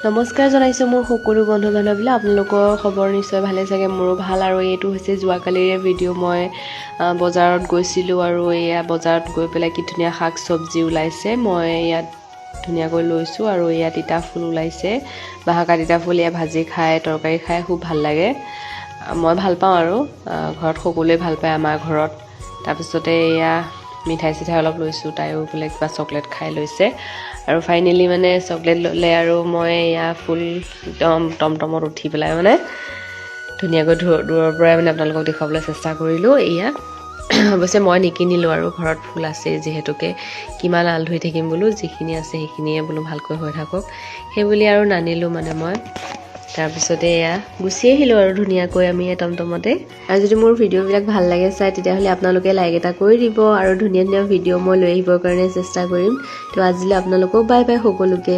নমস্কাৰ জনাইছোঁ মোৰ সকলো বন্ধু বান্ধৱীলৈ। আপোনালোকৰ খবৰ নিশ্চয় ভালে চাগে, মোৰো ভাল। আৰু এইটো হৈছে যোৱাকালিৰে ভিডিঅ'। মই বজাৰত গৈছিলোঁ আৰু এয়া বজাৰত গৈ পেলাই কি ধুনীয়া শাক চব্জি ওলাইছে। মই ইয়াত ধুনীয়াকৈ লৈছোঁ আৰু ইয়াত তিতা ফুল ওলাইছে, বাহাকা তিতা ফুল। এয়া ভাজি খাই তৰকাৰী খাই খুব ভাল লাগে, মই ভাল পাওঁ আৰু ঘৰত সকলোৱে ভাল পায় আমাৰ ঘৰত। তাৰপিছতে এয়া মিঠাই চিঠাই অলপ লৈছোঁ, তাইও বোলে কিবা চকলেট খাই লৈছে। আৰু ফাইনেলি মানে চকলেট ল'লে আৰু মই এয়া ফুল একদম টমটমত উঠি পেলাই মানে ধুনীয়াকৈ দূৰৰ পৰাই মানে আপোনালোকক দেখুৱাবলৈ চেষ্টা কৰিলোঁ। এয়া অৱশ্যে মই নিকিনিলোঁ আৰু ঘৰত ফুল আছে যিহেতুকে, কিমান আল ধুই থাকিম বোলো, যিখিনি আছে সেইখিনিয়ে বোলো ভালকৈ হৈ থাকক, সেইবুলি আৰু নানিলোঁ মানে মই। তাৰপিছতে এয়া গুচি আহিলোঁ আৰু ধুনীয়াকৈ আমি টমটমতে। আৰু যদি মোৰ ভিডিঅ'বিলাক ভাল লাগে চাই, তেতিয়াহ'লে আপোনালোকে লাইক এটা কৰি দিব আৰু ধুনীয়া ধুনীয়া ভিডিঅ' মই লৈ আহিবৰ কাৰণে চেষ্টা কৰিম। তো আজিলৈ আপোনালোকক বাই বাই সকলোকে।